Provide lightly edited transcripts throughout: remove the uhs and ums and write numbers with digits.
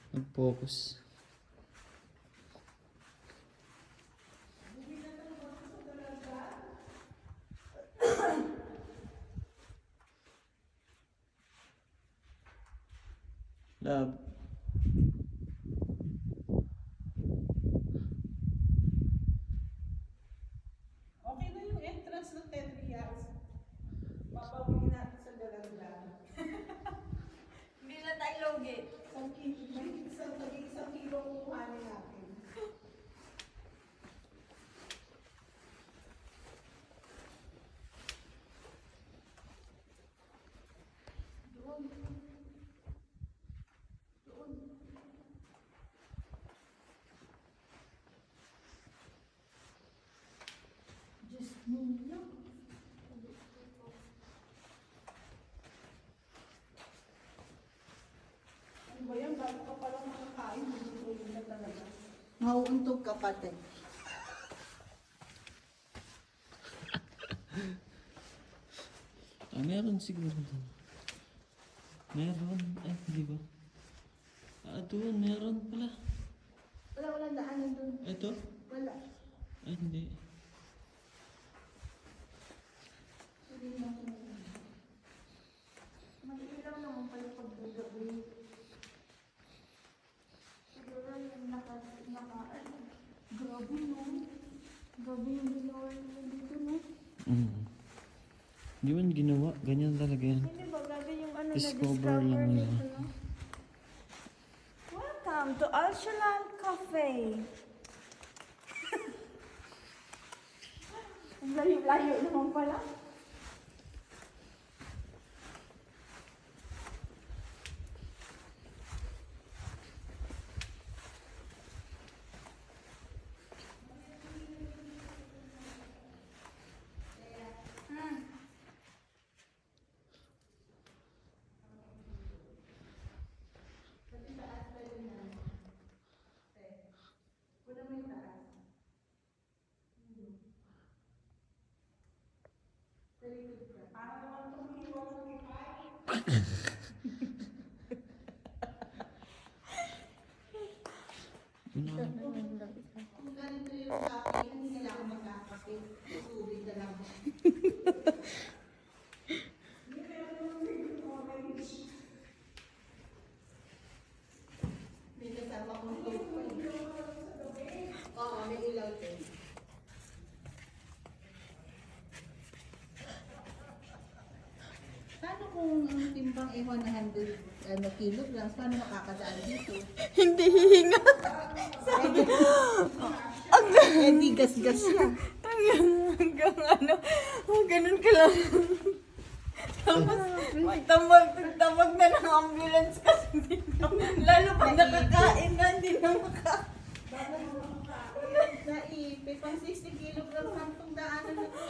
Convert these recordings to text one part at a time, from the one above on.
Nag-focus. Love. Okay na yung entrance ng 10 reals. Papawin natin sa dalagdag. Hindi na tayo logi. Isang kilo kukuhanin natin. Ano ba yan? Bago ka palang makakain, magtutulog na talaga. Mauuntog ka pati. Meron siguro doon. Meron. Ay, di ba? Doon, meron pala. Walang daanan dun. Ito? Wala. Ay, hindi. Mag-ilaw naman pala pag gabi. Siguro yung grabe no. Grabe yung ginawa nila dito no. Di man ginawa. Ganyan talaga yan. Hindi ba grabe yung ano Discover na-discover lang dito nila. no. Welcome to Alshalan Cafe. Ang layo-layo naman pala. Kung ganito yung kape, hindi nila ako magkakape. Tubig na lang. May kasama kong tupay. Oo, may ilaw din. Paano kung ang timbang ay 100 kilograms, paano makakadaan dito? Hindi hihinga. Eh, di gas-gas na. Hanggang ano, ganun ka lang. Tapos, magtambag na ng ambulance kasi dito. Lalo pag nakakain na, hindi na Naipit, pang 60 kilograms ang itong daanan na ito.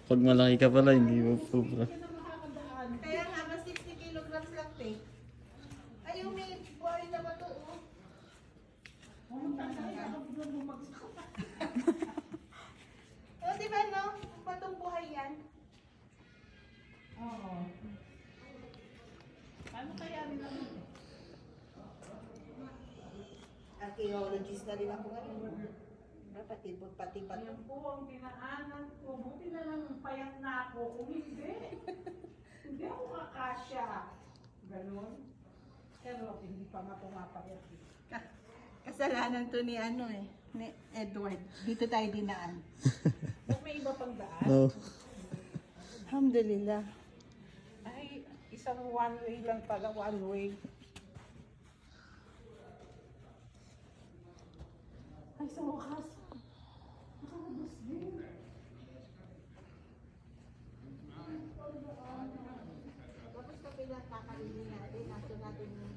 Pag malaki ka pala, hindi mo sobra. Hindi na makakadaan. Kaya nga, mas 60 kilograms lang, te. Ay, yung may buhay na ba ito, oh? Pumunta na kaya ako doon bumagsak. O, di ba, no? Batong buhay yan. Oo. Ano kaya nila? Archaeologist na rin ako ngayon. Pati. Yan po ang dinaanan ko. Buti na lang payat na ako. Kung hindi ako kakasya. Ganon. Pero hindi pa nga pumapayat. Kasalanan to ni ano eh. Ni Edward. Dito tayo dinaan. May iba pang daan? No. Alhamdulillah. Ay, isang one way lang pala. One way. Ay, sa wakas. Nakalabas din. Tapos kapila kakainin natin. Naso natin yung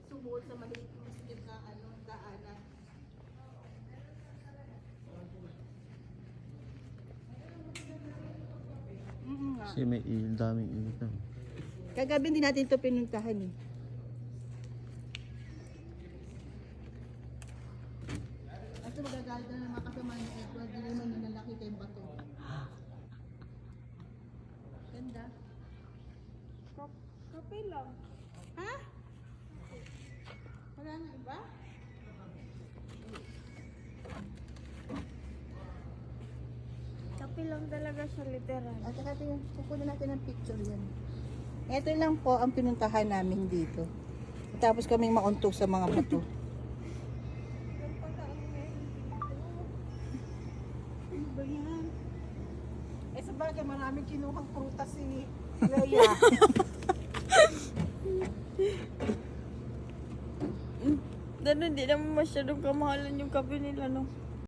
sumuot sa maliit masjid na daanan. Nga. Kasi may daming ilaw. Kagabi hindi natin ito pinuntahan eh. At magagalit na ng mga kasama ni Edward, hindi naman yung lalaki kayong bato. Ganda. Kape lang. Ha? Wala na iba? Kape lang talaga siya literal. At saka kukunin natin ng picture yan. Ito lang po ang pinuntahan namin dito. Tapos kaming mauntog sa mga bato. Ano ba yan? Eh sa bagay, maraming kinuhang prutas si Leia. Dahil hindi naman masyadong kamahalan yung kape nila, no?